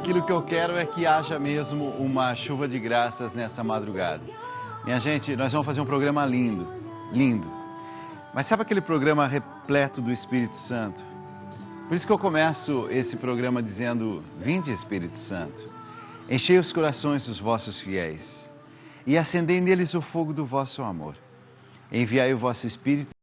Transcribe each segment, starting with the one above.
Aquilo que eu quero é que haja mesmo uma chuva de graças nessa madrugada. Minha gente, nós vamos fazer um programa lindo, lindo. Mas sabe aquele programa repleto do Espírito Santo? Por isso que eu começo esse programa dizendo: vinde, Espírito Santo, enchei os corações dos vossos fiéis e acendei neles o fogo do vosso amor. Enviai o vosso Espírito.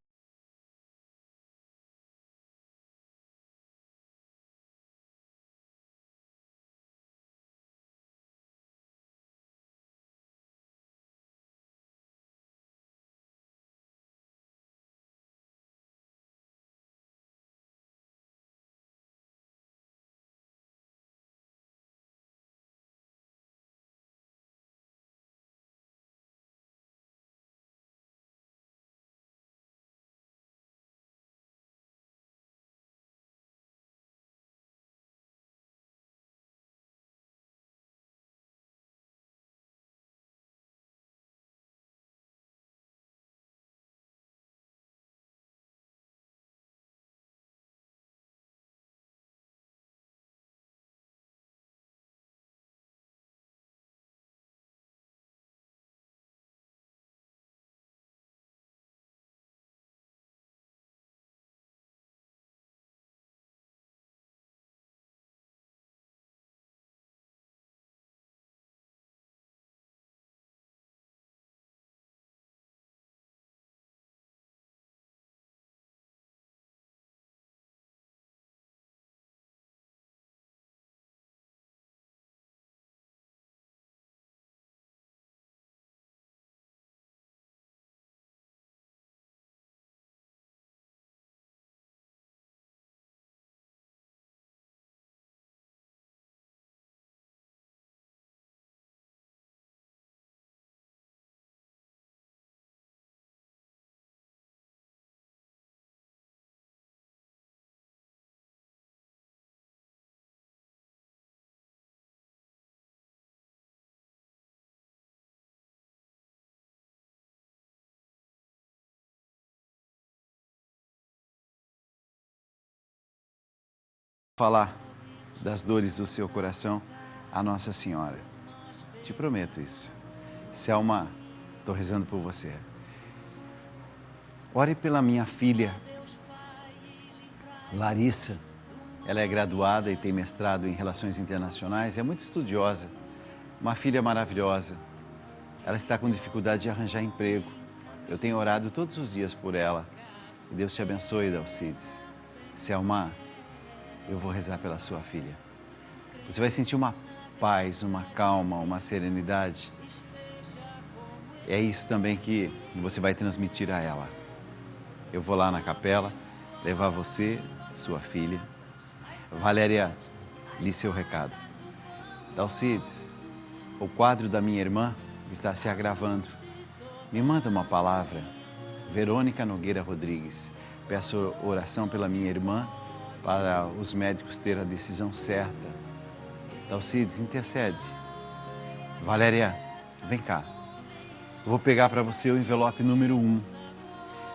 Falar das dores do seu coração a Nossa Senhora. Te prometo isso. Selma, estou rezando por você. Ore pela minha filha, Larissa. Ela é graduada e tem mestrado em Relações Internacionais, é muito estudiosa, uma filha maravilhosa. Ela está com dificuldade de arranjar emprego. Eu tenho orado todos os dias por ela. E Deus te abençoe, Dalcides. Selma, eu vou rezar pela sua filha. Você vai sentir uma paz, uma calma, uma serenidade. É isso também que você vai transmitir a ela. Eu vou lá na capela levar você, sua filha. Valéria, li seu recado. Dalcides, o quadro da minha irmã está se agravando. Me manda uma palavra. Verônica Nogueira Rodrigues. Peço oração pela minha irmã, para os médicos terem a decisão certa. Dalcides, intercede. Valéria, vem cá. Eu vou pegar para você o envelope número 1.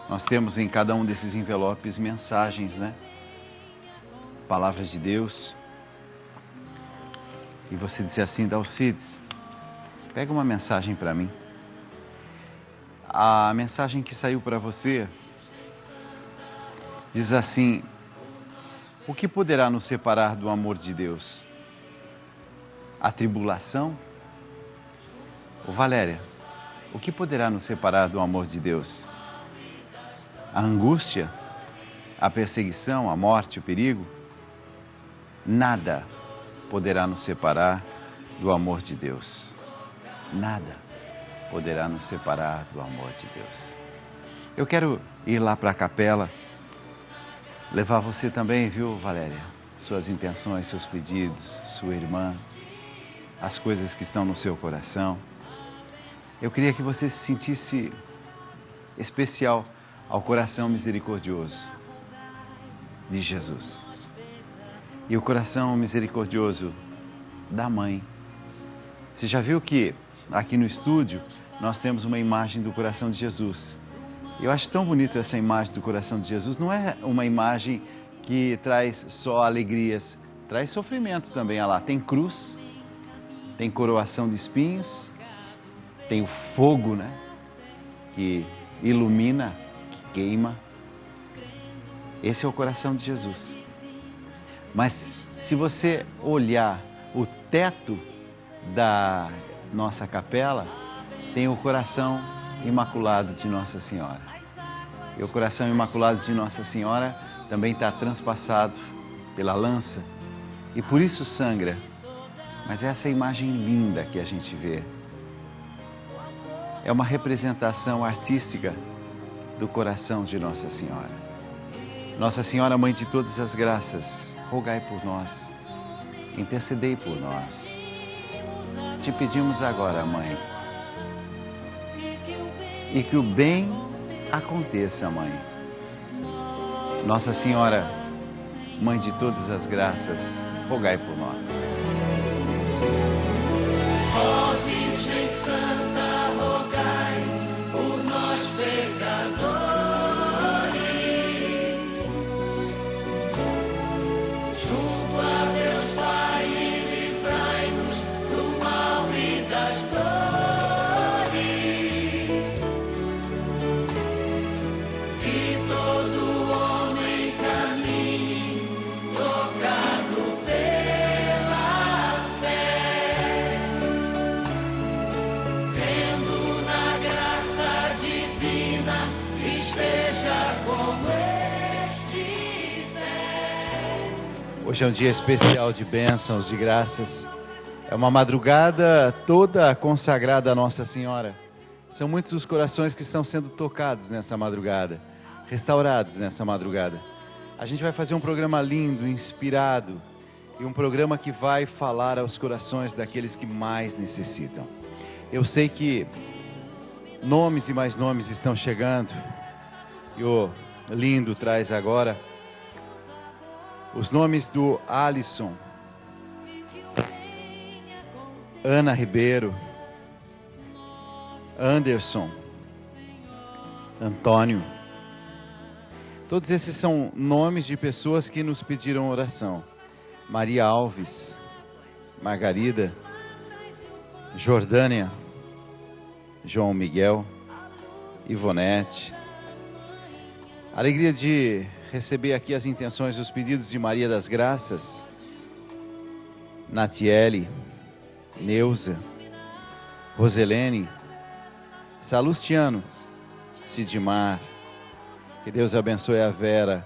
Nós temos em cada um desses envelopes mensagens, né? Palavras de Deus. E você diz assim: Dalcides, pega uma mensagem para mim. A mensagem que saiu para você diz assim: o que poderá nos separar do amor de Deus? A tribulação? Ô Valéria, o que poderá nos separar do amor de Deus? A angústia? A perseguição? A morte? O perigo? Nada poderá nos separar do amor de Deus. Nada poderá nos separar do amor de Deus. Eu quero ir lá para a capela, levar você também, viu, Valéria? Suas intenções, seus pedidos, sua irmã, as coisas que estão no seu coração. Eu queria que você se sentisse especial ao coração misericordioso de Jesus. E o coração misericordioso da mãe. Você já viu que aqui no estúdio nós temos uma imagem do coração de Jesus. Eu acho tão bonita essa imagem do coração de Jesus. Não é uma imagem que traz só alegrias, traz sofrimento também. Olha lá, tem cruz, tem coroação de espinhos, tem o fogo, né? Que ilumina, que queima. Esse é o coração de Jesus. Mas se você olhar o teto da nossa capela, tem o coração imaculado de Nossa Senhora. E o coração imaculado de Nossa Senhora também está transpassado pela lança e por isso sangra. Mas essa imagem linda que a gente vê é uma representação artística do coração de Nossa Senhora. Nossa Senhora, Mãe de todas as graças, rogai por nós, intercedei por nós. Te pedimos agora, Mãe, e que o bem aconteça, Mãe. Nossa Senhora, Mãe de todas as graças, rogai por nós. Ó Virgem Santa, rogai por nós pecadores, junto a Deus Pai, livrai-nos do mal e das dores, que todo homem caminhe tocado pela fé, crendo na graça divina, esteja como estiver. Hoje é um dia especial de bênçãos, de graças. É uma madrugada toda consagrada a Nossa Senhora. São muitos os corações que estão sendo tocados nessa madrugada, restaurados nessa madrugada. A gente vai fazer um programa lindo, inspirado, e um programa que vai falar aos corações daqueles que mais necessitam. Eu sei que nomes e mais nomes estão chegando, e o lindo traz agora os nomes do Alisson, Ana Ribeiro, Anderson, Antônio. Todos esses são nomes de pessoas que nos pediram oração. Maria Alves, Margarida, Jordânia, João Miguel, Ivonete. Alegria de receber aqui as intenções e os pedidos de Maria das Graças, Natiele, Neuza, Roselene, Salustiano, Sidmar. Que Deus abençoe a Vera,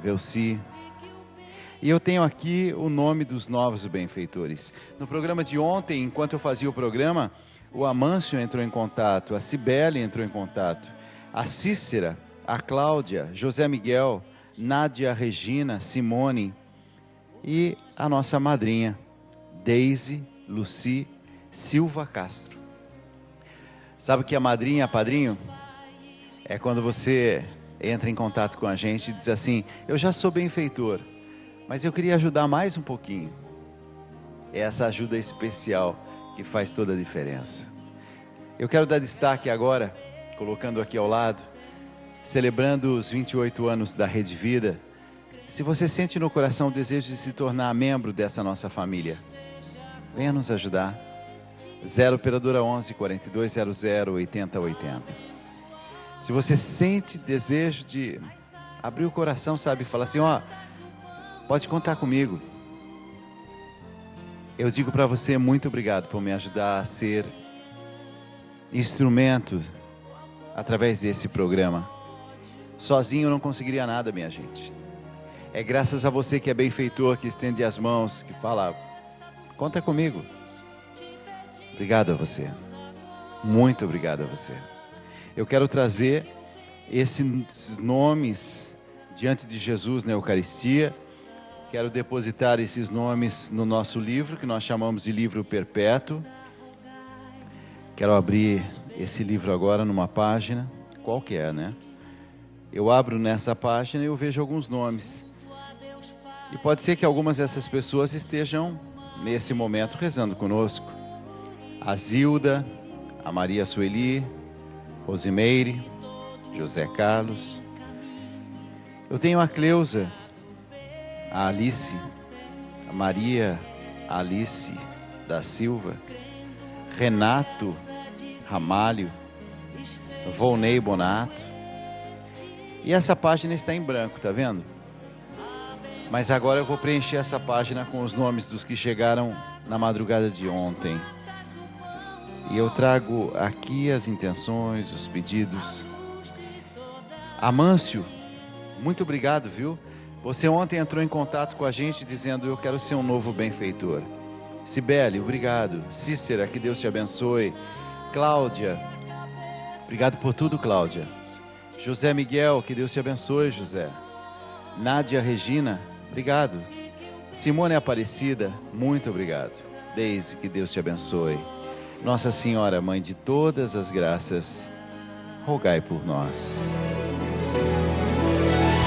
Velci. E eu tenho aqui o nome dos novos benfeitores. No programa de ontem, enquanto eu fazia o programa, o Amâncio entrou em contato, a Cibele entrou em contato, a Cícera, a Cláudia, José Miguel, Nádia Regina, Simone e a nossa madrinha, Deise Luci Silva Castro. Sabe o que é madrinha, padrinho? É quando você entra em contato com a gente e diz assim: eu já sou benfeitor, mas eu queria ajudar mais um pouquinho. É essa ajuda especial que faz toda a diferença. Eu quero dar destaque agora, colocando aqui ao lado, celebrando os 28 anos da Rede Vida, se você sente no coração o desejo de se tornar membro dessa nossa família, venha nos ajudar. 0 operadora 11 4200 8080. Se você sente desejo de abrir o coração, sabe, falar assim, pode contar comigo. Eu digo para você, muito obrigado por me ajudar a ser instrumento através desse programa. Sozinho eu não conseguiria nada, minha gente. É graças a você que é benfeitor, que estende as mãos, que fala, conta comigo. Obrigado a você. Muito obrigado a você. Eu quero trazer esses nomes diante de Jesus na Eucaristia. Quero depositar esses nomes no nosso livro, que nós chamamos de livro perpétuo. Quero abrir esse livro agora numa página, qualquer, né? Eu abro nessa página e eu vejo alguns nomes. E pode ser que algumas dessas pessoas estejam, nesse momento, rezando conosco. A Zilda, a Maria Sueli, Rosimeire, José Carlos. Eu tenho a Cleusa, a Alice, a Maria Alice da Silva, Renato Ramalho, Volney Bonato. E essa página está em branco, tá vendo? Mas agora eu vou preencher essa página com os nomes dos que chegaram na madrugada de ontem. E eu trago aqui as intenções, os pedidos. Amâncio, muito obrigado, viu? Você ontem entrou em contato com a gente dizendo, eu quero ser um novo benfeitor. Cibele, obrigado. Cícera, que Deus te abençoe. Cláudia, obrigado por tudo, Cláudia. José Miguel, que Deus te abençoe, José. Nádia Regina, obrigado. Simone Aparecida, muito obrigado. Deise, que Deus te abençoe. Nossa Senhora, Mãe de todas as graças, rogai por nós.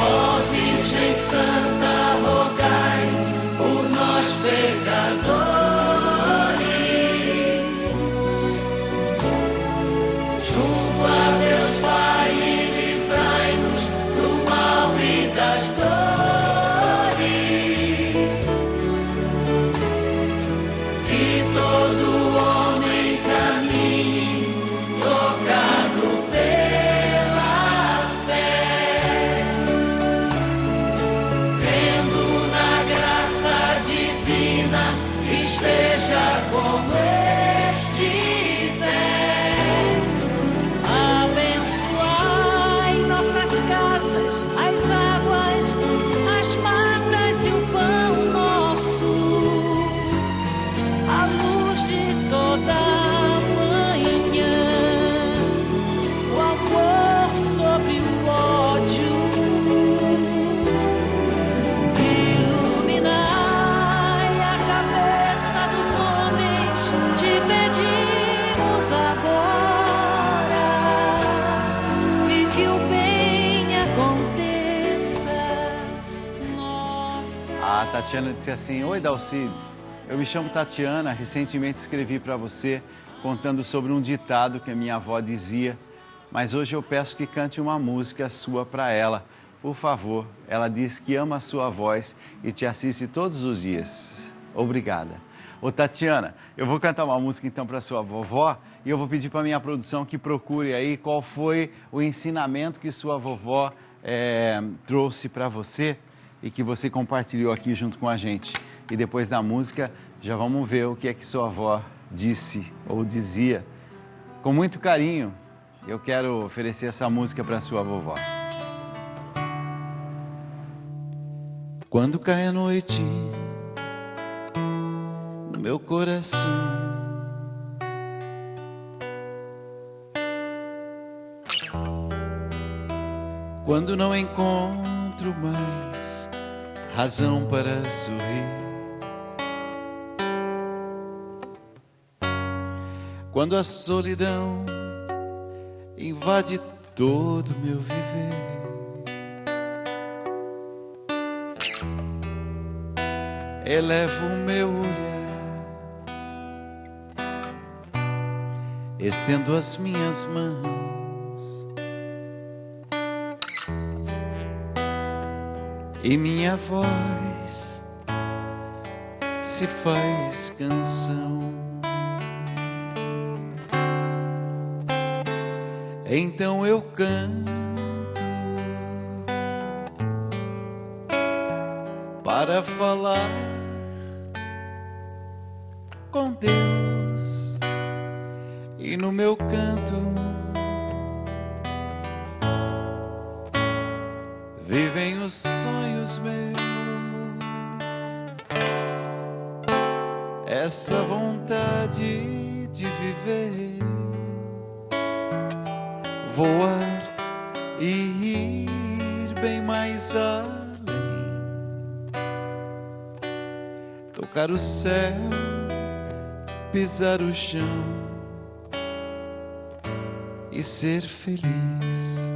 Ó Virgem Santa, rogai por nós pecadores, junto a Deus Pai, livrai-nos do mal e das dores, que todo homem caminhe tocado pela fé, crendo na graça divina, esteja como estiver. Abençoai nossas casas, as águas, as matas e o pão nosso, a luz de toda a manhã, o amor sobre o ódio. Iluminai a cabeça dos homens, te pedimos agora, e que o bem aconteça. Nossa A Tatiana disse assim, oi Dalcides, eu me chamo Tatiana, recentemente escrevi para você contando sobre um ditado que a minha avó dizia, mas hoje eu peço que cante uma música sua para ela, por favor. Ela diz que ama a sua voz e te assiste todos os dias. Obrigada. Ô Tatiana, eu vou cantar uma música então para sua vovó e eu vou pedir para minha produção que procure aí qual foi o ensinamento que sua vovó trouxe para você e que você compartilhou aqui junto com a gente. E depois da música já vamos ver o que é que sua avó disse ou dizia. Com muito carinho, eu quero oferecer essa música para sua vovó. Quando cai a noite no meu coração, quando não encontro mais razão para sorrir, quando a solidão invade todo meu viver, elevo o meu olhar, estendo as minhas mãos e minha voz se faz canção. Então eu canto para falar com Deus, e no meu canto vivem os sonhos meus, essa vontade de viver, voar e ir bem mais além, tocar o céu, pisar o chão e ser feliz.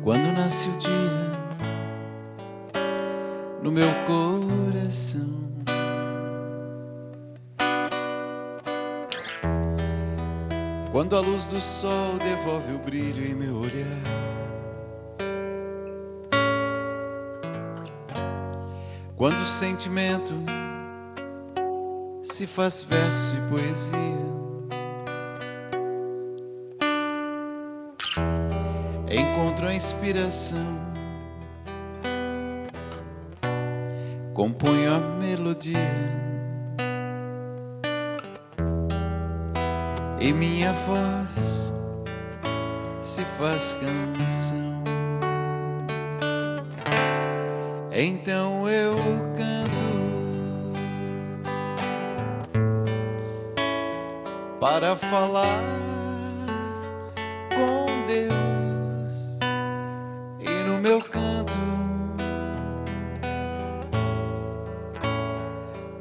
Quando nasce o dia no meu coração, quando a luz do sol devolve o brilho em meu olhar, quando o sentimento se faz verso e poesia, encontro a inspiração, componho a melodia, e minha voz se faz canção. Então eu canto para falar com Deus, e no meu canto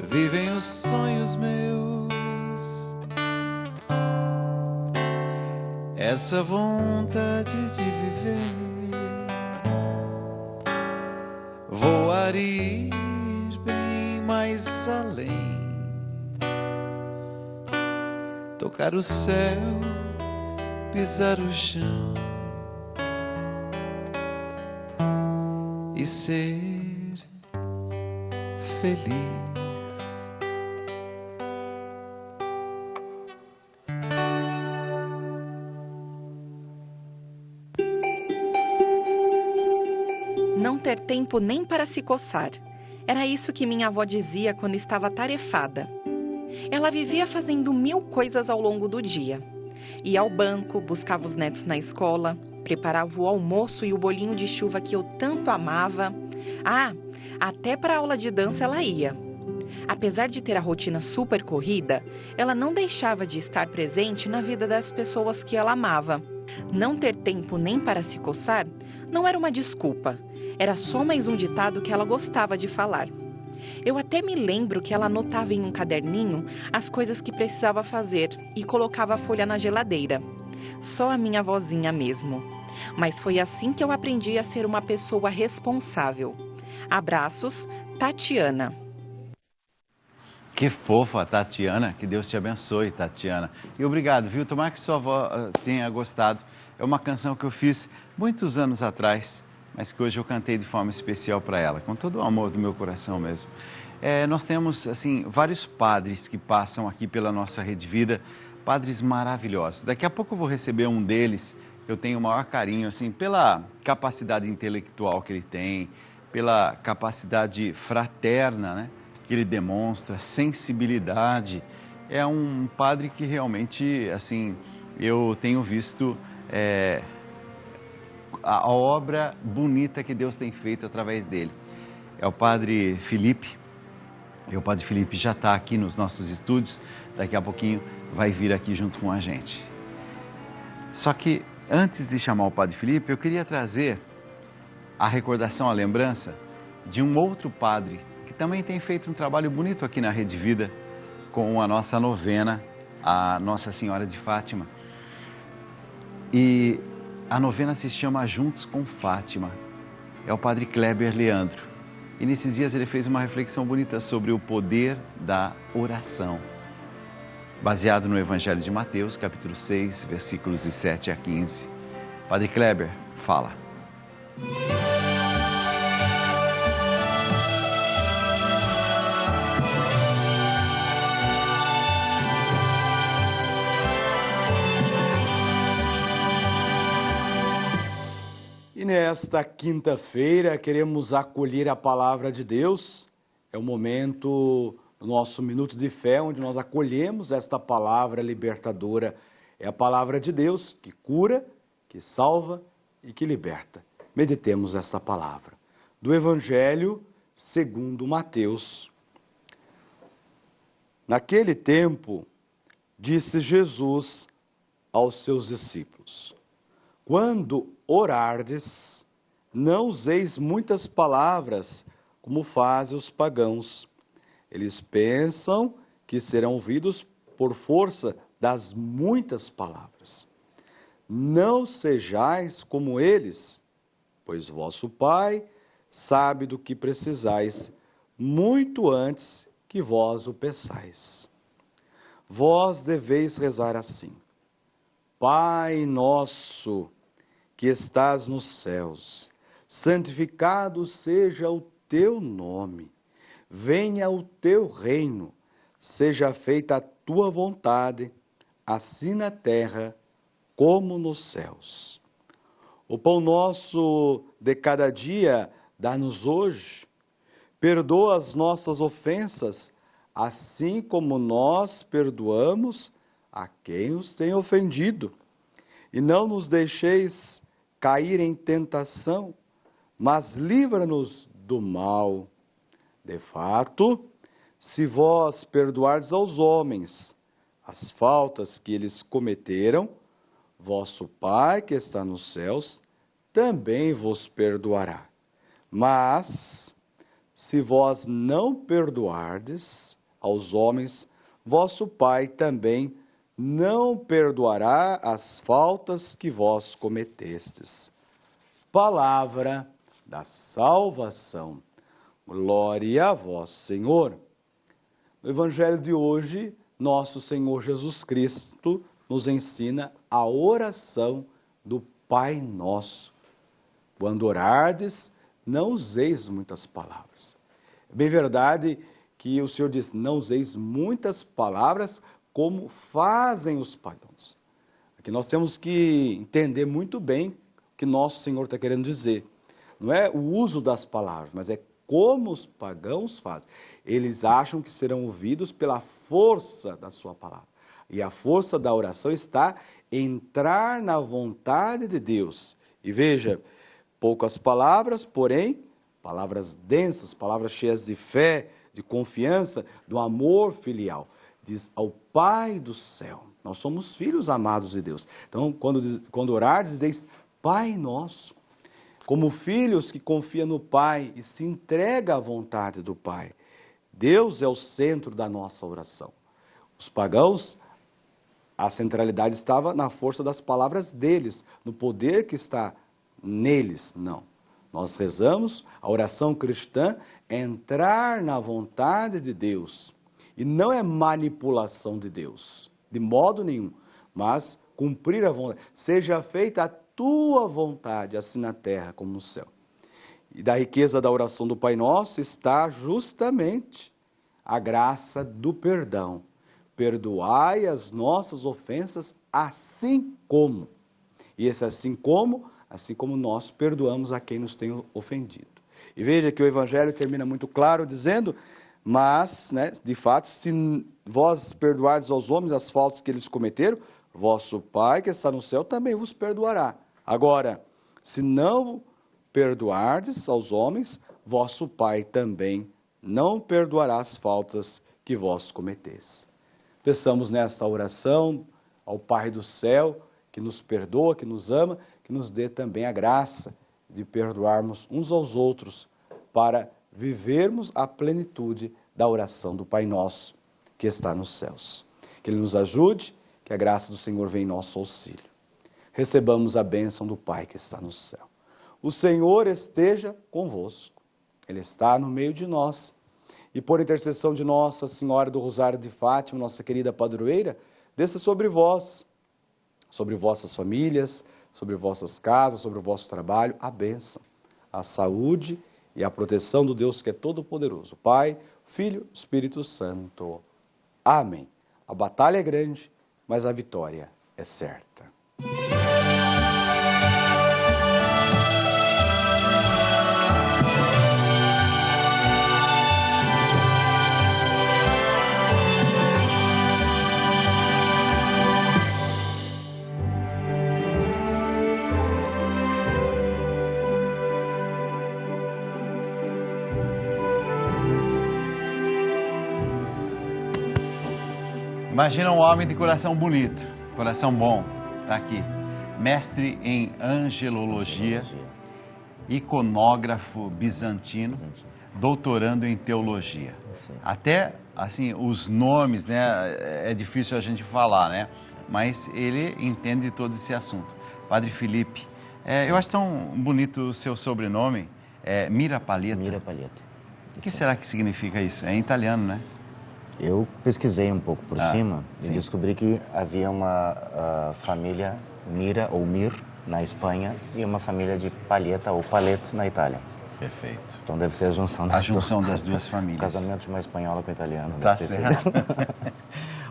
vivem os sonhos meus, essa vontade de viver, voar e ir bem mais além, tocar o céu, pisar o chão e ser feliz. Não ter tempo nem para se coçar. Era isso que minha avó dizia quando estava atarefada. Ela vivia fazendo 1000 coisas ao longo do dia. Ia ao banco, buscava os netos na escola, preparava o almoço e o bolinho de chuva que eu tanto amava. Ah, até para a aula de dança ela ia. Apesar de ter a rotina super corrida, ela não deixava de estar presente na vida das pessoas que ela amava. Não ter tempo nem para se coçar não era uma desculpa. Era só mais um ditado que ela gostava de falar. Eu até me lembro que ela anotava em um caderninho as coisas que precisava fazer e colocava a folha na geladeira. Só a minha vozinha mesmo. Mas foi assim que eu aprendi a ser uma pessoa responsável. Abraços, Tatiana. Que fofa, Tatiana. Que Deus te abençoe, Tatiana. E obrigado, viu? Tomara que sua avó tenha gostado. É uma canção que eu fiz muitos anos atrás, mas que hoje eu cantei de forma especial para ela, com todo o amor do meu coração mesmo. Nós temos, assim, vários padres que passam aqui pela nossa Rede Vida, padres maravilhosos. Daqui a pouco eu vou receber um deles, que eu tenho o maior carinho, assim, pela capacidade intelectual que ele tem, pela capacidade fraterna, né, que ele demonstra, sensibilidade. É um padre que realmente, assim, eu tenho visto a obra bonita que Deus tem feito através dele. É o Padre Felipe, e o Padre Felipe já está aqui nos nossos estúdios, daqui a pouquinho vai vir aqui junto com a gente. Só que antes de chamar o Padre Felipe, eu queria trazer a recordação, a lembrança de um outro padre que também tem feito um trabalho bonito aqui na Rede Vida com a nossa novena, a Nossa Senhora de Fátima. E a novena se chama Juntos com Fátima. É o Padre Kleber Leandro. E nesses dias ele fez uma reflexão bonita sobre o poder da oração, baseado no Evangelho de Mateus, capítulo 6, versículos de 7 a 15. Padre Kleber, fala. E nesta quinta-feira queremos acolher a palavra de Deus. É o momento do nosso minuto de fé, onde nós acolhemos esta palavra libertadora. É a palavra de Deus que cura, que salva e que liberta. Meditemos esta palavra. Do Evangelho segundo Mateus. Naquele tempo, disse Jesus aos seus discípulos: quando orardes, não useis muitas palavras, como fazem os pagãos. Eles pensam que serão ouvidos por força das muitas palavras. Não sejais como eles, pois vosso Pai sabe do que precisais, muito antes que vós o peçais. Vós deveis rezar assim: Pai nosso, que estás nos céus, santificado seja o teu nome. Venha o teu reino, seja feita a tua vontade, assim na terra como nos céus. O pão nosso de cada dia dá-nos hoje. Perdoa as nossas ofensas, assim como nós perdoamos a quem os tem ofendido. E não nos deixeis cair em tentação, mas livra-nos do mal. De fato, se vós perdoardes aos homens as faltas que eles cometeram, vosso Pai que está nos céus também vos perdoará. Mas, se vós não perdoardes aos homens, vosso Pai também não perdoará as faltas que vós cometestes. Palavra da salvação. Glória a vós, Senhor. No Evangelho de hoje, nosso Senhor Jesus Cristo nos ensina a oração do Pai Nosso. Quando orardes, não useis muitas palavras. É bem verdade que o Senhor diz, não useis muitas palavras como fazem os pagãos. Aqui nós temos que entender muito bem o que nosso Senhor está querendo dizer. Não é o uso das palavras, mas é como os pagãos fazem. Eles acham que serão ouvidos pela força da sua palavra. E a força da oração está em entrar na vontade de Deus. E veja, poucas palavras, porém, palavras densas, palavras cheias de fé, de confiança, do amor filial. Diz ao Pai do céu. Nós somos filhos amados de Deus. Então, quando orar, dizeis Pai nosso. Como filhos que confiam no Pai e se entrega à vontade do Pai. Deus é o centro da nossa oração. Os pagãos, a centralidade estava na força das palavras deles, no poder que está neles. Não. Nós rezamos, a oração cristã é entrar na vontade de Deus. E não é manipulação de Deus, de modo nenhum, mas cumprir a vontade. Seja feita a tua vontade, assim na terra como no céu. E da riqueza da oração do Pai Nosso está justamente a graça do perdão. Perdoai as nossas ofensas assim como. E esse assim como nós perdoamos a quem nos tem ofendido. E veja que o Evangelho termina muito claro dizendo... Mas, de fato, se vós perdoardes aos homens as faltas que eles cometeram, vosso Pai que está no céu também vos perdoará. Agora, se não perdoardes aos homens, vosso Pai também não perdoará as faltas que vós cometeis. Peçamos nesta oração ao Pai do céu, que nos perdoa, que nos ama, que nos dê também a graça de perdoarmos uns aos outros para vivermos a plenitude da oração do Pai Nosso, que está nos céus. Que Ele nos ajude, que a graça do Senhor venha em nosso auxílio. Recebamos a bênção do Pai que está no céu. O Senhor esteja convosco. Ele está no meio de nós. E por intercessão de Nossa Senhora do Rosário de Fátima, nossa querida padroeira, desça sobre vós, sobre vossas famílias, sobre vossas casas, sobre o vosso trabalho, a bênção, a saúde e a proteção do Deus que é todo-poderoso, Pai, Filho, Espírito Santo. Amém. A batalha é grande, mas a vitória é certa. Imagina um homem de coração bonito, coração bom, tá aqui. Mestre em angelologia, iconógrafo bizantino, doutorando em teologia. Até, assim, os nomes, né, é difícil a gente falar, né? Mas ele entende todo esse assunto. Padre Felipe, eu acho tão bonito o seu sobrenome, Mira Palheta. Mira Palheta. O que será que significa isso? É em italiano, né? Eu pesquisei um pouco por cima e descobri que havia uma família Mira ou Mir na Espanha e uma família de Palheta ou Palette na Itália. Perfeito. Então deve ser a junção das duas famílias. Casamento de uma espanhola com italiano. Tá certo.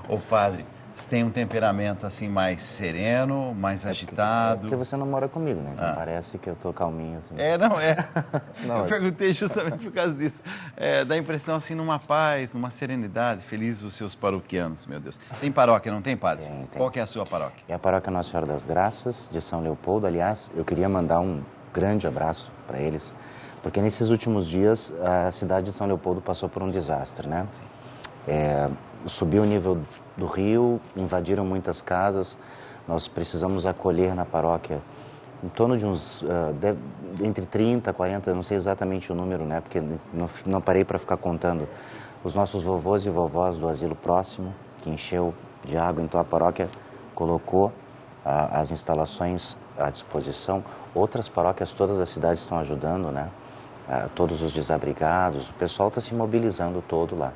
Ô padre, você tem um temperamento assim mais sereno, mais agitado? Porque você não mora comigo, né? Então parece que eu tô calminho. Assim. Não, eu perguntei justamente por causa disso. Dá a impressão assim, numa paz, numa serenidade. Felizes os seus paroquianos, meu Deus. Tem paróquia, não tem, padre? Tem. Qual que é a sua paróquia? É a paróquia Nossa Senhora das Graças, de São Leopoldo. Aliás, eu queria mandar um grande abraço para eles, porque nesses últimos dias a cidade de São Leopoldo passou por um desastre, né? Subiu o nível do rio, invadiram muitas casas, nós precisamos acolher na paróquia em torno de uns, entre 30, 40, eu não sei exatamente o número, né, porque não parei para ficar contando, os nossos vovôs e vovós do asilo próximo, que encheu de água, então a paróquia colocou as instalações à disposição, outras paróquias, todas as cidades estão ajudando, né, todos os desabrigados, o pessoal está se mobilizando todo lá.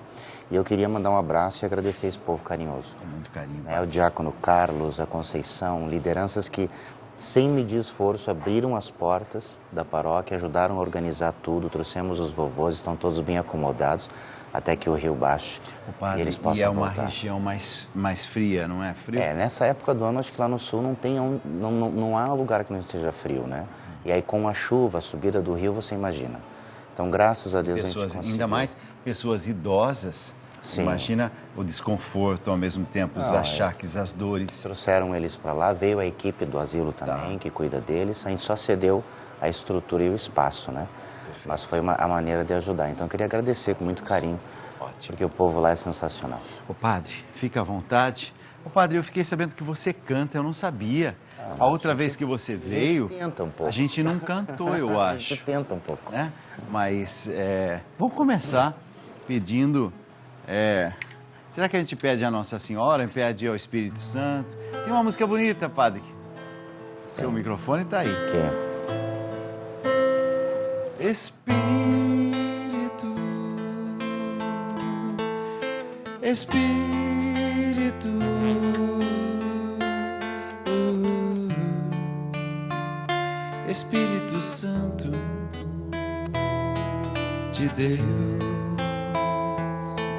E eu queria mandar um abraço e agradecer esse povo carinhoso. Muito carinho. O diácono Carlos, a Conceição, lideranças que, sem medir esforço, abriram as portas da paróquia, ajudaram a organizar tudo, trouxemos os vovôs, estão todos bem acomodados, até que o rio baixe padre, e eles possam é uma voltar. Região mais fria, não é frio? Nessa época do ano, acho que lá no sul não há lugar que não esteja frio, né? E aí com a chuva, a subida do rio, você imagina. Então, graças a Deus, a gente conseguiu. Ainda mais pessoas idosas. Sim. Imagina o desconforto, ao mesmo tempo, os achaques, as dores. Trouxeram eles para lá, veio a equipe do asilo também, que cuida deles. A gente só cedeu a estrutura e o espaço, né? Perfeito. Mas foi a maneira de ajudar. Então, eu queria agradecer com muito carinho, porque o povo lá é sensacional. Ô padre, fica à vontade. Ô padre, eu fiquei sabendo que você canta, eu não sabia. A outra vez que você veio, a gente tenta um pouco. A gente não cantou, eu acho. A gente tenta um pouco. Né? Mas vamos começar pedindo... será que a gente pede a Nossa Senhora, pede ao Espírito Santo? Tem uma música bonita, padre. Seu microfone está aí. Espírito, Espírito, Espírito Santo de Deus.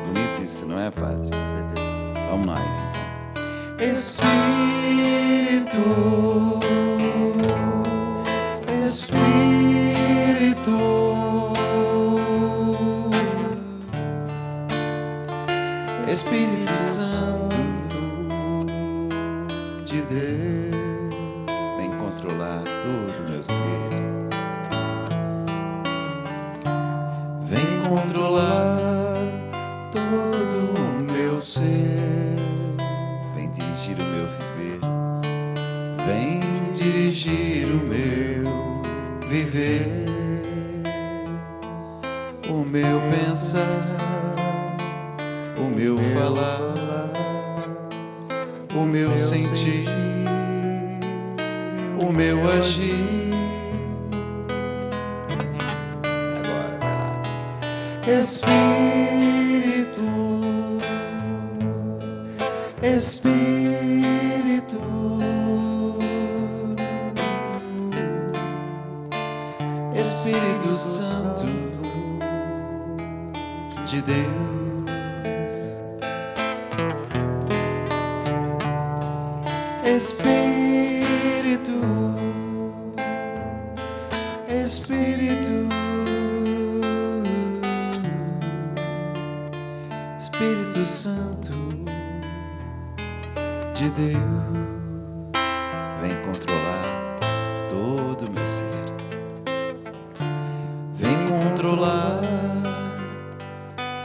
Bonito isso, não é, padre? Com certeza. Vamos nós, então. Espírito, Espírito, Espírito Santo de Deus, vem controlar todo meu ser. Vem controlar todo o meu ser, vem dirigir o meu viver, vem dirigir o meu viver, o meu pensar, o meu falar, o meu sentir, o meu agir. Espírito, Espírito, Santo de Deus. Espírito, Espírito, Espírito Santo de Deus, vem controlar todo o meu ser, vem controlar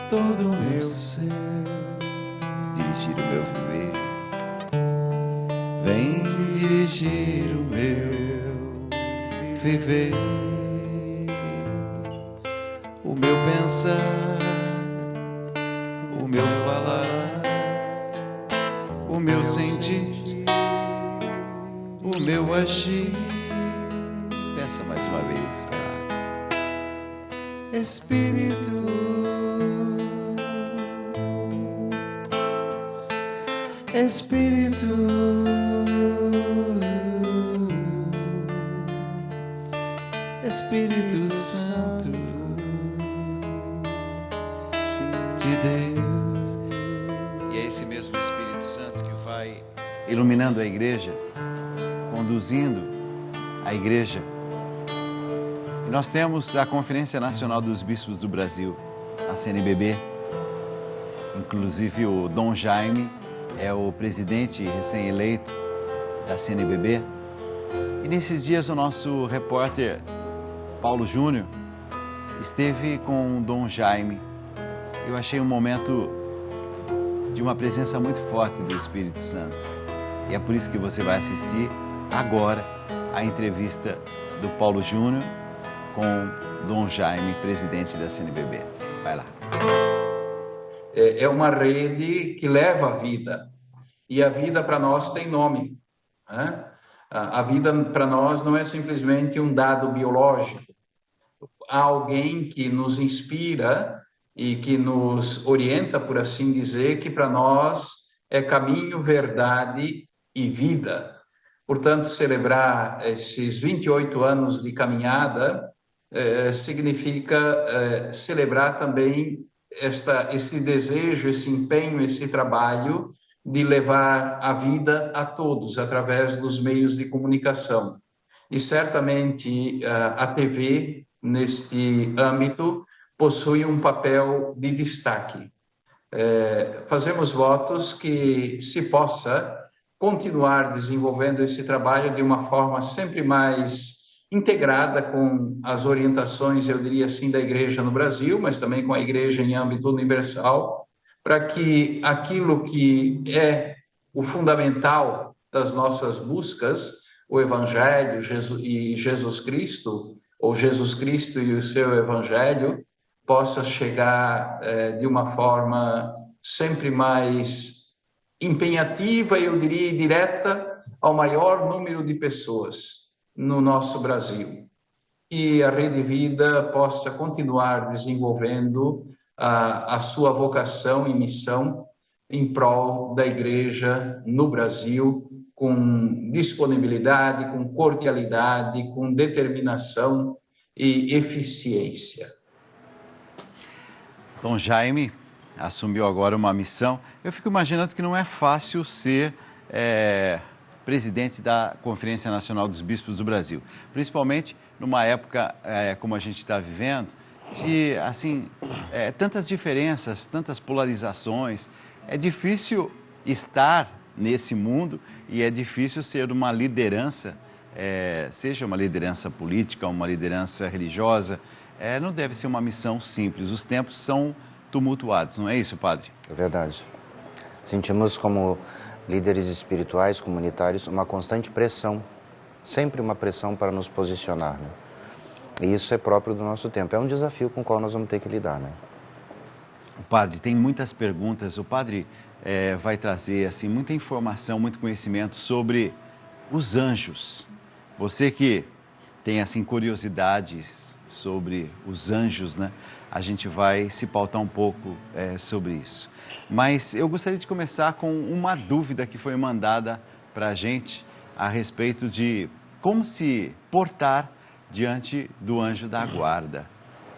todo o meu ser, dirigir o meu viver, vem dirigir o meu viver, o meu pensar, o meu falar, o meu sentir, o meu agir. Pensa mais uma vez, vai lá. Espírito, Espírito, Espírito Santo de Deus. E é esse mesmo Espírito Santo que vai iluminando a igreja, conduzindo a igreja. E nós temos a Conferência Nacional dos Bispos do Brasil, a CNBB. Inclusive o Dom Jaime é o presidente recém-eleito da CNBB. E nesses dias o nosso repórter Paulo Júnior esteve com o Dom Jaime. Eu achei um momento de uma presença muito forte do Espírito Santo. E é por isso que você vai assistir agora a entrevista do Paulo Júnior com Dom Jaime, presidente da CNBB. Vai lá. É uma rede que leva a vida. E a vida para nós tem nome, né? A vida para nós não é simplesmente um dado biológico. Há alguém que nos inspira e que nos orienta, por assim dizer, que para nós é caminho, verdade e vida. Portanto, celebrar esses 28 anos de caminhada significa celebrar também esse desejo, esse empenho, esse trabalho de levar a vida a todos através dos meios de comunicação. E certamente a TV, neste âmbito, possui um papel de destaque. Fazemos votos que se possa continuar desenvolvendo esse trabalho de uma forma sempre mais integrada com as orientações, eu diria assim, da Igreja no Brasil, mas também com a Igreja em âmbito universal, para que aquilo que é o fundamental das nossas buscas, o Evangelho e Jesus Cristo, ou Jesus Cristo e o seu Evangelho, possa chegar de uma forma sempre mais empenhativa, eu diria, direta, ao maior número de pessoas no nosso Brasil. E a Rede Vida possa continuar desenvolvendo a sua vocação e missão em prol da Igreja no Brasil, com disponibilidade, com cordialidade, com determinação e eficiência. Dom Jaime assumiu agora uma missão. Eu fico imaginando que não é fácil ser presidente da Conferência Nacional dos Bispos do Brasil, principalmente numa época como a gente está vivendo, de assim, tantas diferenças, tantas polarizações. É difícil estar nesse mundo e é difícil ser uma liderança, seja uma liderança política, uma liderança religiosa. Não deve ser uma missão simples. Os tempos são tumultuados, não é isso, padre? É verdade. Sentimos como líderes espirituais, comunitários, uma constante pressão, sempre uma pressão para nos posicionar, né? E isso é próprio do nosso tempo. É um desafio com o qual nós vamos ter que lidar, né? Padre, tem muitas perguntas. O padre vai trazer assim, muita informação, muito conhecimento sobre os anjos. Você que tem assim, curiosidades sobre os anjos, né? A gente vai se pautar um pouco sobre isso. Mas eu gostaria de começar com uma dúvida que foi mandada para a gente a respeito de como se portar diante do anjo da guarda.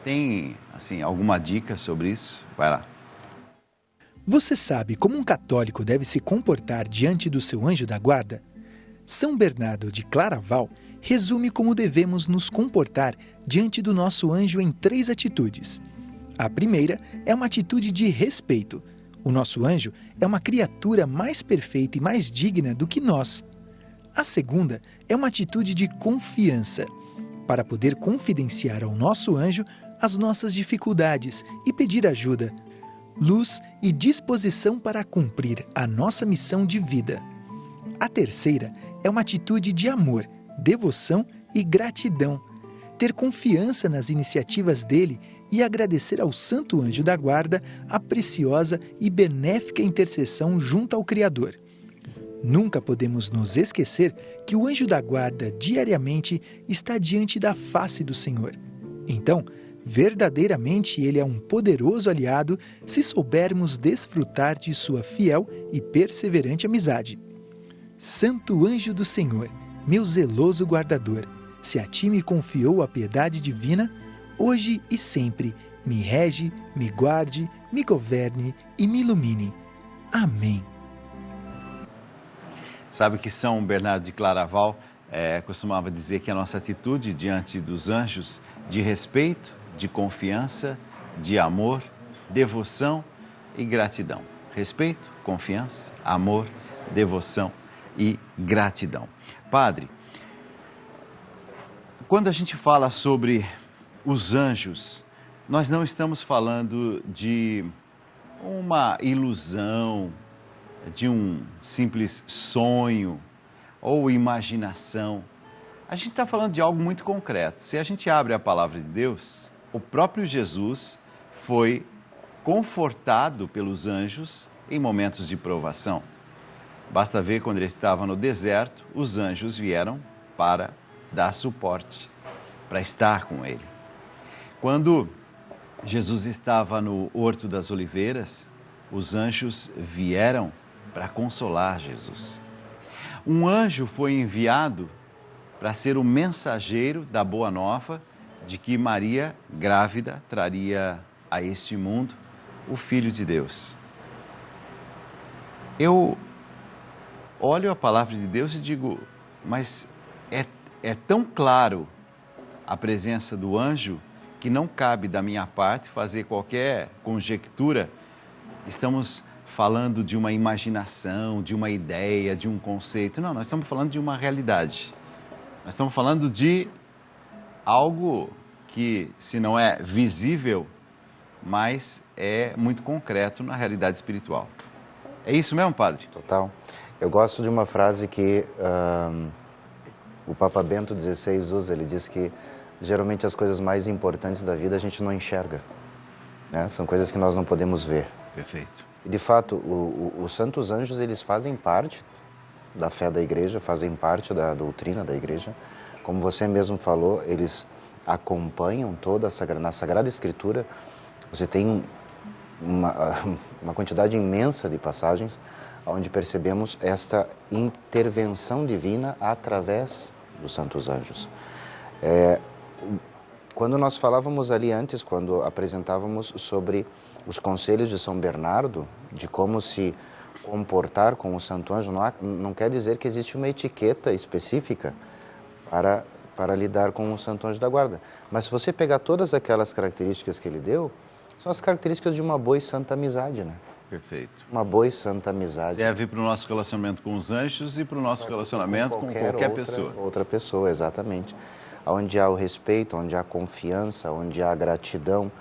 Tem, assim, alguma dica sobre isso? Vai lá. Você sabe como um católico deve se comportar diante do seu anjo da guarda? São Bernardo de Claraval resume como devemos nos comportar diante do nosso anjo em 3 atitudes. A primeira é uma atitude de respeito. O nosso anjo é uma criatura mais perfeita e mais digna do que nós. A segunda é uma atitude de confiança, para poder confidenciar ao nosso anjo as nossas dificuldades e pedir ajuda, luz e disposição para cumprir a nossa missão de vida. A terceira é uma atitude de amor, devoção e gratidão, ter confiança nas iniciativas dele e agradecer ao Santo Anjo da Guarda a preciosa e benéfica intercessão junto ao Criador. Nunca podemos nos esquecer que o Anjo da Guarda diariamente está diante da face do Senhor. Então, verdadeiramente ele é um poderoso aliado se soubermos desfrutar de sua fiel e perseverante amizade. Santo Anjo do Senhor, meu zeloso guardador, se a ti me confiou a piedade divina, hoje e sempre me rege, me guarde, me governe e me ilumine. Amém. Sabe que São Bernardo de Claraval costumava dizer que a nossa atitude diante dos anjos de respeito, de confiança, de amor, devoção e gratidão. Respeito, confiança, amor, devoção e gratidão. Padre, quando a gente fala sobre os anjos, nós não estamos falando de uma ilusão, de um simples sonho ou imaginação. A gente está falando de algo muito concreto. Se a gente abre a palavra de Deus, o próprio Jesus foi confortado pelos anjos em momentos de provação. Basta ver quando ele estava no deserto, os anjos vieram para dar suporte, para estar com ele. Quando Jesus estava no Horto das Oliveiras, os anjos vieram para consolar Jesus. Um anjo foi enviado para ser o mensageiro da boa nova de que Maria, grávida, traria a este mundo o Filho de Deus. Eu olho a palavra de Deus e digo, mas é tão claro a presença do anjo que não cabe da minha parte fazer qualquer conjectura. Estamos falando de uma imaginação, de uma ideia, de um conceito. Não, nós estamos falando de uma realidade. Nós estamos falando de algo que, se não é visível, mas é muito concreto na realidade espiritual. É isso mesmo, padre? Total. Eu gosto de uma frase que o Papa Bento XVI usa. Ele diz que geralmente as coisas mais importantes da vida a gente não enxerga, né? São coisas que nós não podemos ver. Perfeito. E de fato, os santos anjos, eles fazem parte da fé da igreja, fazem parte da doutrina da igreja. Como você mesmo falou, eles acompanham toda na Sagrada Escritura. Você tem uma quantidade imensa de passagens onde percebemos esta intervenção divina através dos santos anjos. Quando nós falávamos ali antes, quando apresentávamos sobre os conselhos de São Bernardo, de como se comportar com o santo anjo, não quer dizer que existe uma etiqueta específica para lidar com o santo anjo da guarda. Mas se você pegar todas aquelas características que ele deu, são as características de uma boa e santa amizade, né? Perfeito. Uma boa e santa amizade. Serve para o nosso relacionamento com os anjos e para o nosso relacionamento com qualquer pessoa. Outra pessoa, exatamente. Onde há o respeito, onde há a confiança, onde há a gratidão,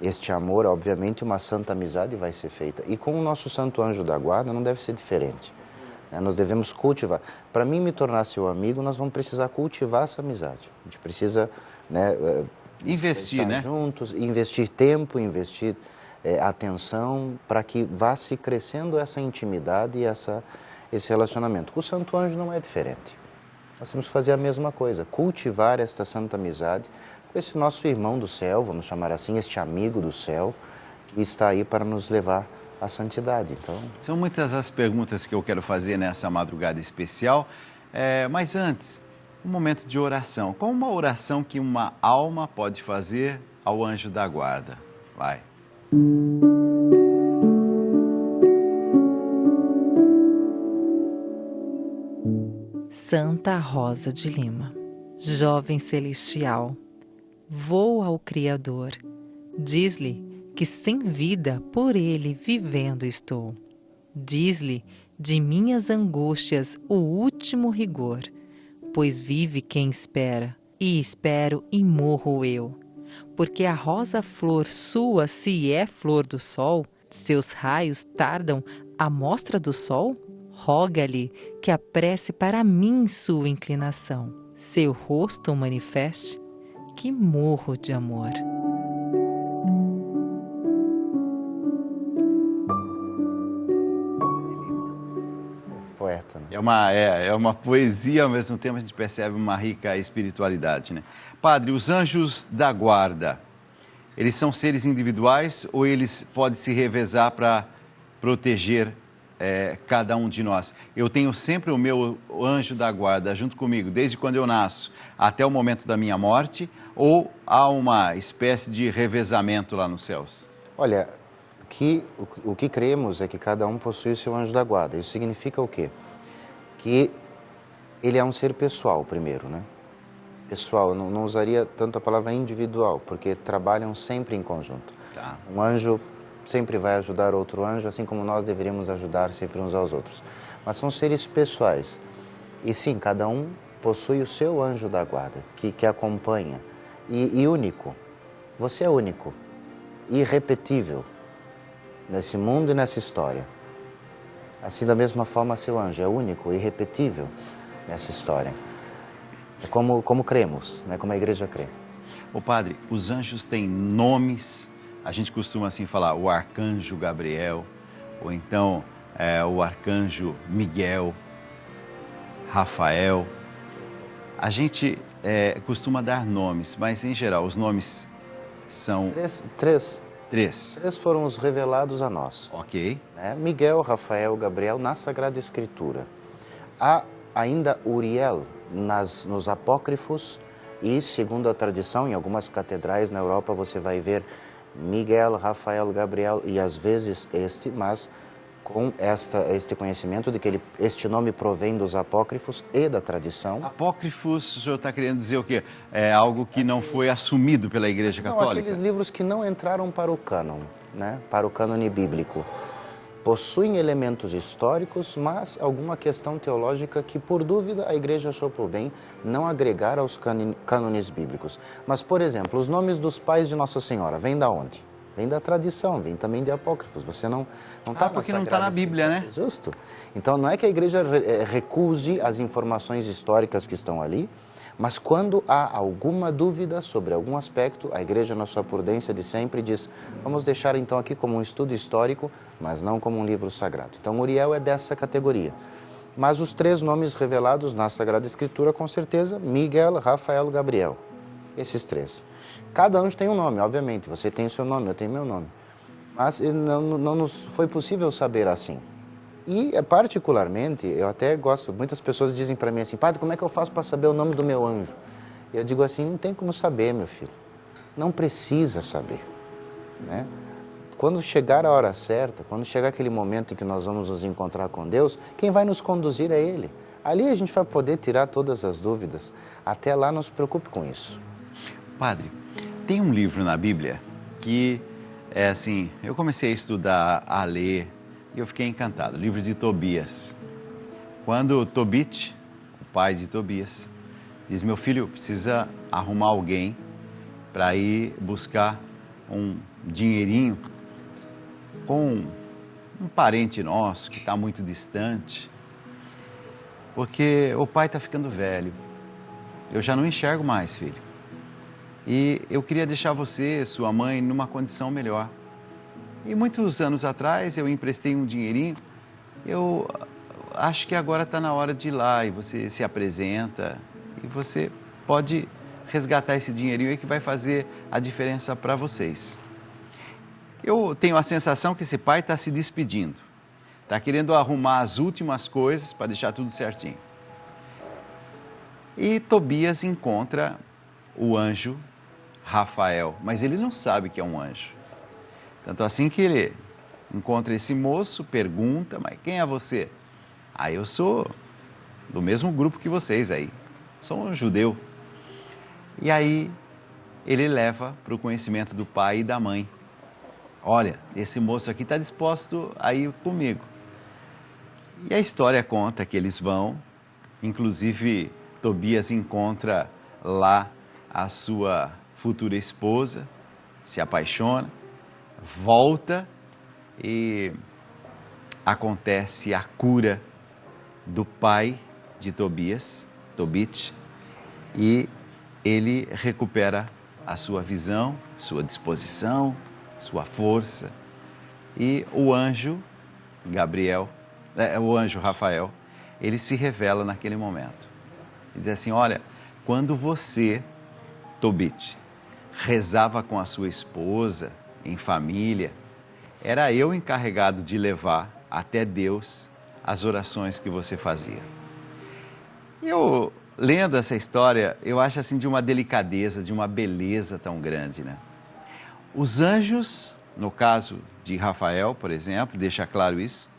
este amor, obviamente uma santa amizade vai ser feita. E com o nosso santo anjo da guarda não deve ser diferente. Nós devemos cultivar. Para mim me tornar seu amigo, nós vamos precisar cultivar essa amizade. A gente precisa, investir, estar juntos, investir tempo, investir atenção, para que vá se crescendo essa intimidade e esse relacionamento. Com o santo anjo não é diferente. Nós temos que fazer a mesma coisa, cultivar esta santa amizade com esse nosso irmão do céu, vamos chamar assim, este amigo do céu, que está aí para nos levar à santidade. Então, são muitas as perguntas que eu quero fazer nessa madrugada especial, mas antes, um momento de oração. Qual uma oração que uma alma pode fazer ao anjo da guarda? Vai. Santa Rosa de Lima, jovem celestial, voa ao Criador. Diz-lhe que sem vida por ele vivendo estou. Diz-lhe de minhas angústias o último rigor, pois vive quem espera, e espero e morro eu. Porque a rosa flor sua, se é flor do sol, seus raios tardam à mostra do sol? Roga-lhe que apresse para mim sua inclinação, seu rosto manifeste, que morro de amor. Poeta. Né? É uma poesia, ao mesmo tempo a gente percebe uma rica espiritualidade, né? Padre, os anjos da guarda, eles são seres individuais ou eles podem se revezar para proteger cada um de nós? Eu tenho sempre o meu anjo da guarda junto comigo, desde quando eu nasço até o momento da minha morte, ou há uma espécie de revezamento lá nos céus? Olha, o que cremos é que cada um possui o seu anjo da guarda. Isso significa o quê? Que ele é um ser pessoal, primeiro, né? Pessoal, eu não usaria tanto a palavra individual, porque trabalham sempre em conjunto. Tá. Um anjo sempre vai ajudar outro anjo, assim como nós deveríamos ajudar sempre uns aos outros. Mas são seres pessoais. E sim, cada um possui o seu anjo da guarda, que acompanha. E único. Você é único. Irrepetível. Nesse mundo e nessa história. Assim, da mesma forma, seu anjo é único, irrepetível nessa história. É como cremos, né? Como a igreja crê. Ô padre, os anjos têm nomes, a gente costuma assim falar o arcanjo Gabriel, ou então o arcanjo Miguel, Rafael. A gente costuma dar nomes, mas em geral os nomes são... Três. Três Foram os revelados a nós. Ok. Né? Miguel, Rafael, Gabriel, na Sagrada Escritura. Há ainda Uriel nos apócrifos e, segundo a tradição, em algumas catedrais na Europa você vai ver Miguel, Rafael, Gabriel e às vezes mas com este conhecimento de que este nome provém dos apócrifos e da tradição. Apócrifos, o senhor está querendo dizer o quê? É algo que não foi assumido pela Igreja Católica? Não, aqueles livros que não entraram para o cânon, né? Para o cânone bíblico. Possuem elementos históricos, mas alguma questão teológica que, por dúvida, a Igreja achou por bem não agregar aos cânones bíblicos. Mas, por exemplo, os nomes dos pais de Nossa Senhora, vêm da onde? Vem da tradição, vem também de apócrifos. Você não está porque não está na Bíblia, né? Justo. Então, não é que a Igreja recuse as informações históricas que estão ali, mas quando há alguma dúvida sobre algum aspecto, a Igreja, na sua prudência de sempre, diz: vamos deixar então aqui como um estudo histórico, mas não como um livro sagrado. Então, Uriel é dessa categoria. Mas os três nomes revelados na Sagrada Escritura, com certeza, Miguel, Rafael, Gabriel. Esses três. Cada anjo tem um nome, obviamente. Você tem o seu nome, eu tenho meu nome. Mas não nos foi possível saber assim. E, particularmente, eu até gosto, muitas pessoas dizem para mim assim: padre, como é que eu faço para saber o nome do meu anjo? Eu digo assim: não tem como saber, meu filho. Não precisa saber. Né? Quando chegar a hora certa, quando chegar aquele momento em que nós vamos nos encontrar com Deus, quem vai nos conduzir é Ele. Ali a gente vai poder tirar todas as dúvidas. Até lá, não se preocupe com isso. Padre, tem um livro na Bíblia que é assim, eu comecei a estudar, a ler, e eu fiquei encantado, o livro de Tobias. Quando Tobit, o pai de Tobias, diz: meu filho, precisa arrumar alguém para ir buscar um dinheirinho com um parente nosso que está muito distante, porque o pai está ficando velho, eu já não enxergo mais, filho. E eu queria deixar você, sua mãe, numa condição melhor. E muitos anos atrás eu emprestei um dinheirinho. Eu acho que agora está na hora de ir lá e você se apresenta e você pode resgatar esse dinheirinho aí que vai fazer a diferença para vocês. Eu tenho a sensação que esse pai está se despedindo. Está querendo arrumar as últimas coisas para deixar tudo certinho. E Tobias encontra o anjo Rafael, mas ele não sabe que é um anjo. Tanto assim que ele encontra esse moço, pergunta, mas quem é você? Ah, eu sou do mesmo grupo que vocês aí, sou um judeu. E aí ele leva para o conhecimento do pai e da mãe. Olha, esse moço aqui está disposto a ir comigo. E a história conta que eles vão, inclusive Tobias encontra lá a sua futura esposa, se apaixona, volta e acontece a cura do pai de Tobias, Tobit, e ele recupera a sua visão, sua disposição, sua força. E o anjo o anjo Rafael, ele se revela naquele momento. Ele diz assim, olha, quando você, Tobit, rezava com a sua esposa, em família, era eu encarregado de levar até Deus as orações que você fazia. Eu, lendo essa história, eu acho assim de uma delicadeza, de uma beleza tão grande, né? Os anjos, no caso de Rafael, por exemplo, deixa claro isso,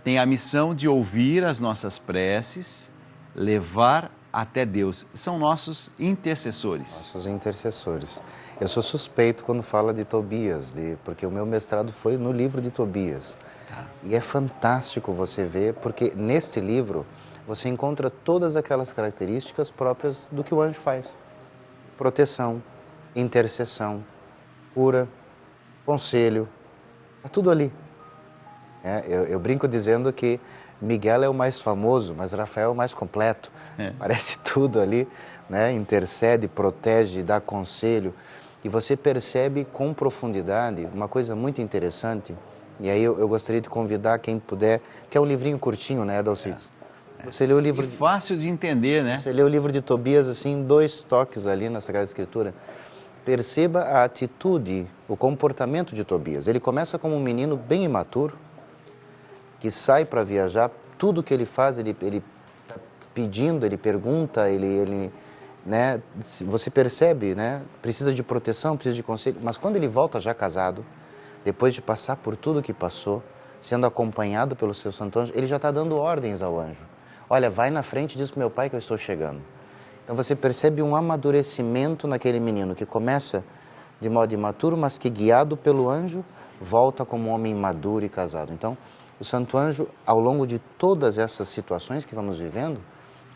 têm a missão de ouvir as nossas preces, levar até Deus. São nossos intercessores. Nossos intercessores. Eu sou suspeito quando fala de Tobias, porque o meu mestrado foi no livro de Tobias. Tá. E é fantástico você ver, porque neste livro você encontra todas aquelas características próprias do que o anjo faz. Proteção, intercessão, cura, conselho, é tudo ali. Eu brinco dizendo que Miguel é o mais famoso, mas Rafael é o mais completo. Parece tudo ali, né? Intercede, protege, dá conselho. E você percebe com profundidade uma coisa muito interessante. E aí eu gostaria de convidar quem puder, que é um livrinho curtinho, né, Dalcides? Você lê o livro... E fácil de entender, né? Você lê o livro de Tobias, assim, em 2 toques ali na Sagrada Escritura. Perceba a atitude, o comportamento de Tobias. Ele começa como um menino bem imaturo, que sai para viajar, tudo que ele faz, ele tá pedindo, ele pergunta, ele né, você percebe, né, precisa de proteção, precisa de conselho, mas quando ele volta já casado, depois de passar por tudo que passou, sendo acompanhado pelo seu santo anjo, ele já está dando ordens ao anjo. Olha, vai na frente e diz para o meu pai que eu estou chegando. Então você percebe um amadurecimento naquele menino que começa de modo imaturo, mas que guiado pelo anjo, volta como um homem maduro e casado. Então, o santo anjo, ao longo de todas essas situações que vamos vivendo,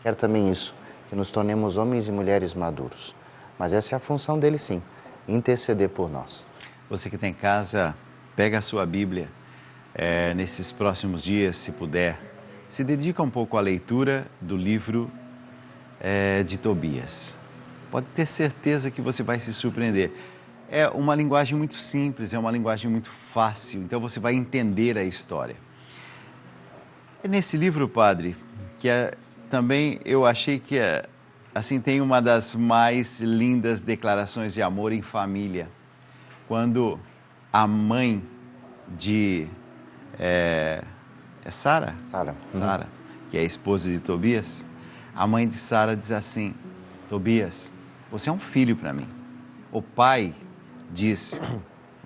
quer também isso, que nos tornemos homens e mulheres maduros. Mas essa é a função dele sim, interceder por nós. Você que está em casa, pega a sua Bíblia, nesses próximos dias, se puder, se dedica um pouco à leitura do livro de Tobias. Pode ter certeza que você vai se surpreender. É uma linguagem muito simples, é uma linguagem muito fácil, então você vai entender a história. É nesse livro, padre, que também eu achei que assim, tem uma das mais lindas declarações de amor em família. Quando a mãe de... É Sara? Sara. Sara, que é a esposa de Tobias. A mãe de Sara diz assim, Tobias, você é um filho para mim. O pai diz,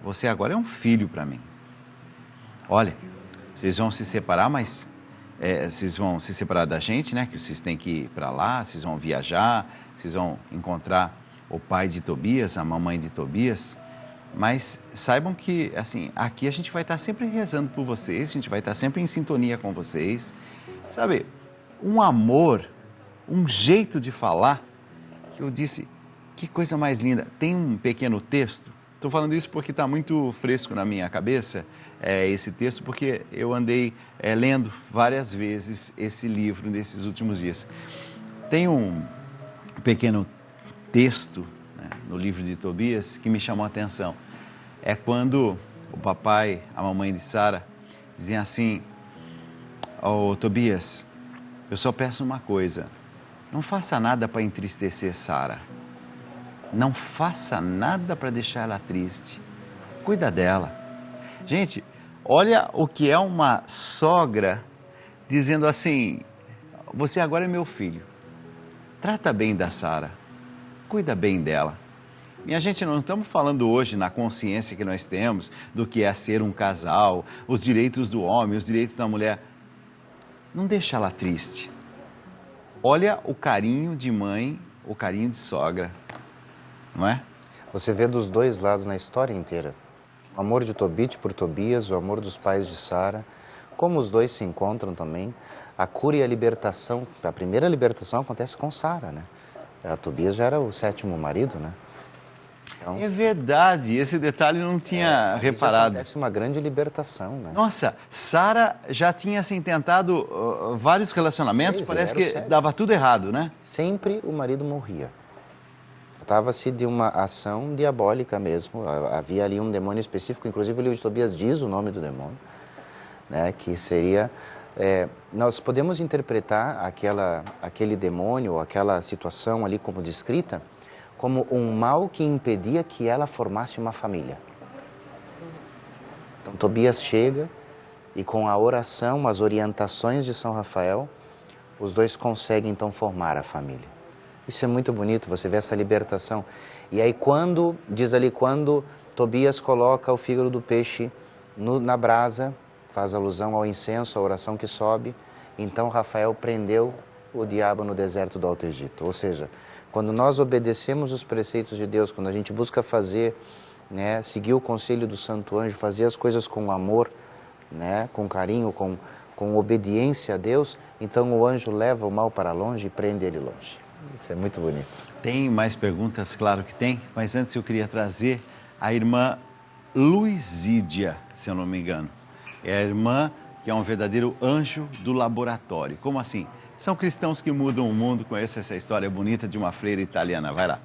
você agora é um filho para mim. Olha, vocês vão se separar, mas vocês vão se separar da gente, né? Que vocês têm que ir para lá, vocês vão viajar, vocês vão encontrar o pai de Tobias, a mamãe de Tobias. Mas saibam que, assim, aqui a gente vai estar sempre rezando por vocês, a gente vai estar sempre em sintonia com vocês. Sabe, um amor, um jeito de falar, que eu disse, que coisa mais linda. Tem um pequeno texto, estou falando isso porque está muito fresco na minha cabeça, esse texto, porque eu andei lendo várias vezes esse livro nesses últimos dias. Tem um pequeno texto, né, no livro de Tobias que me chamou a atenção. É quando o papai, a mamãe de Sara, diziam assim, Tobias, eu só peço uma coisa, não faça nada para entristecer Sara. Não faça nada para deixar ela triste. Cuida dela. Gente, olha o que é uma sogra dizendo assim, você agora é meu filho. Trata bem da Sara, cuida bem dela. Minha gente, não estamos falando hoje na consciência que nós temos do que é ser um casal, os direitos do homem, os direitos da mulher. Não deixa ela triste. Olha o carinho de mãe, o carinho de sogra, não é? Você vê dos dois lados na história inteira. O amor de Tobit por Tobias, o amor dos pais de Sara, como os dois se encontram também. A cura e a libertação, a primeira libertação acontece com Sara, né? A Tobias já era o 7º marido, né? Então, É verdade, esse detalhe eu não tinha reparado. Acontece uma grande libertação, né? Nossa, Sara já tinha assim tentado vários relacionamentos, 6, parece era o que 7. dava tudo errado, né? Sempre o marido morria. Tratava-se de uma ação diabólica mesmo, havia ali um demônio específico, inclusive o livro de Tobias diz o nome do demônio, né, que seria... nós podemos interpretar aquele demônio, ou aquela situação ali como descrita, como um mal que impedia que ela formasse uma família. Então Tobias chega e com a oração, as orientações de São Rafael, os dois conseguem então formar a família. Isso é muito bonito, você vê essa libertação. E aí diz ali, quando Tobias coloca o fígado do peixe na brasa, faz alusão ao incenso, à oração que sobe, então Rafael prendeu o diabo no deserto do Alto Egito. Ou seja, quando nós obedecemos os preceitos de Deus, quando a gente busca fazer, né, seguir o conselho do Santo Anjo, fazer as coisas com amor, né, com carinho, com obediência a Deus, então o anjo leva o mal para longe e prende ele longe. Isso é muito bonito. Tem mais perguntas? Claro que tem, mas antes eu queria trazer a irmã Luizídia, se eu não me engano. É a irmã que é um verdadeiro anjo do laboratório. Como assim? São cristãos que mudam o mundo. Conheça essa história bonita de uma freira italiana. Vai lá.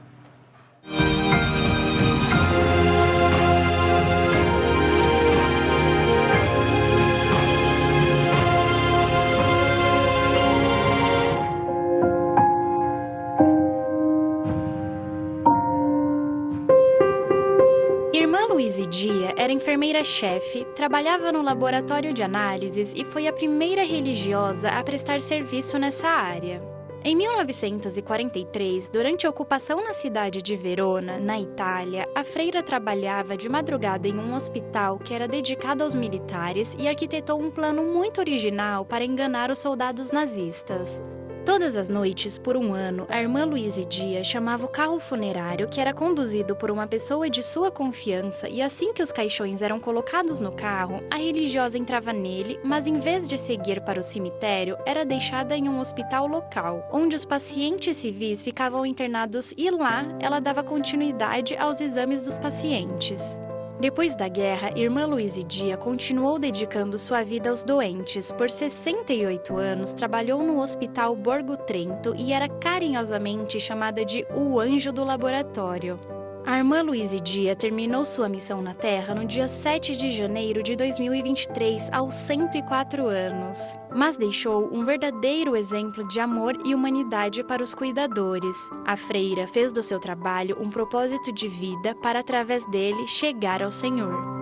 Luizídia era enfermeira-chefe, trabalhava no laboratório de análises e foi a primeira religiosa a prestar serviço nessa área. Em 1943, durante a ocupação na cidade de Verona, na Itália, a freira trabalhava de madrugada em um hospital que era dedicado aos militares e arquitetou um plano muito original para enganar os soldados nazistas. Todas as noites, por um ano, a irmã Luizídia chamava o carro funerário, que era conduzido por uma pessoa de sua confiança, e assim que os caixões eram colocados no carro, a religiosa entrava nele, mas em vez de seguir para o cemitério, era deixada em um hospital local, onde os pacientes civis ficavam internados e lá ela dava continuidade aos exames dos pacientes. Depois da guerra, irmã Luizídia continuou dedicando sua vida aos doentes. Por 68 anos, trabalhou no Hospital Borgo Trento e era carinhosamente chamada de o anjo do laboratório. A irmã Luizídia terminou sua missão na Terra no dia 7 de janeiro de 2023, aos 104 anos. Mas deixou um verdadeiro exemplo de amor e humanidade para os cuidadores. A freira fez do seu trabalho um propósito de vida para, através dele, chegar ao Senhor.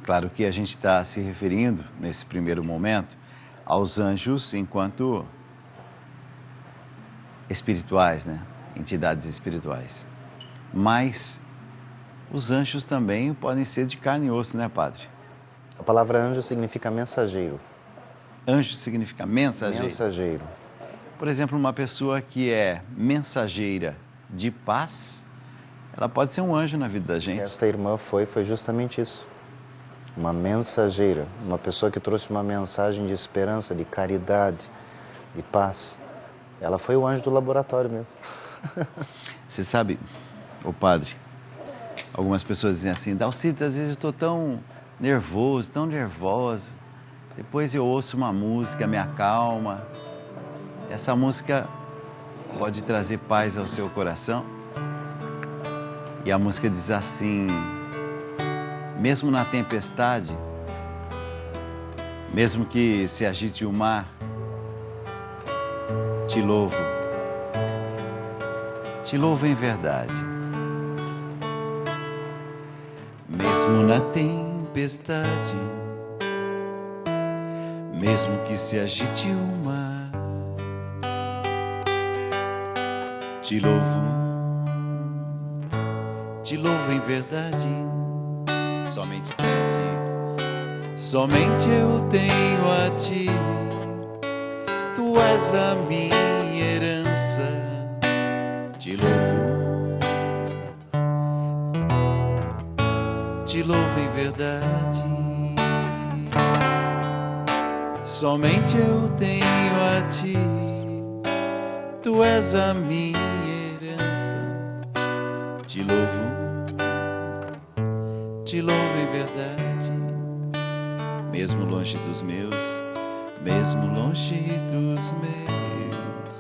Claro que a gente está se referindo, nesse primeiro momento, aos anjos enquanto espirituais, né? Entidades espirituais. Mas os anjos também podem ser de carne e osso, né, padre? A palavra anjo significa mensageiro. Anjo significa mensageiro? Mensageiro. Por exemplo, uma pessoa que é mensageira de paz, ela pode ser um anjo na vida da gente. Esta irmã foi justamente isso. Uma mensageira, uma pessoa que trouxe uma mensagem de esperança, de caridade, de paz. Ela foi o anjo do laboratório mesmo. Você sabe, ô padre, algumas pessoas dizem assim, Dalcides, às vezes eu estou tão nervoso, tão nervosa. Depois eu ouço uma música, me acalma. Essa música pode trazer paz ao seu coração. E a música diz assim... Mesmo na tempestade, mesmo que se agite o mar, te louvo em verdade. Mesmo Mesmo na tempestade, mesmo que se agite o mar, te louvo em verdade. Somente a ti, somente eu tenho a ti. Tu és a minha herança, te louvo em verdade. Somente eu tenho a ti, tu és a minha herança, te louvo em verdade. Mesmo longe dos meus, mesmo longe dos meus,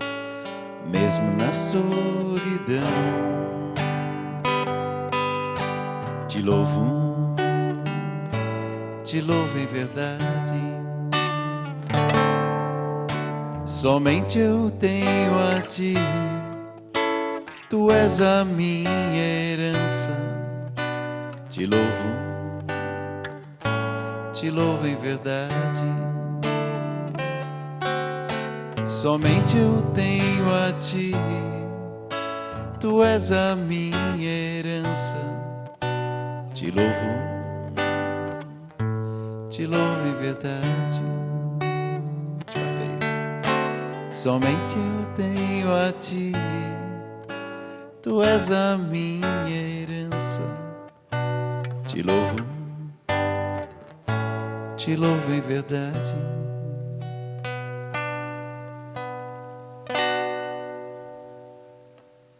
mesmo na solidão, te louvo em verdade. Somente eu tenho a ti, tu és a minha herança, te louvo em verdade. Somente eu tenho a ti, tu és a minha herança, te louvo em verdade. Outra vez. Somente eu tenho a ti, tu és a minha herança, te louvo em verdade.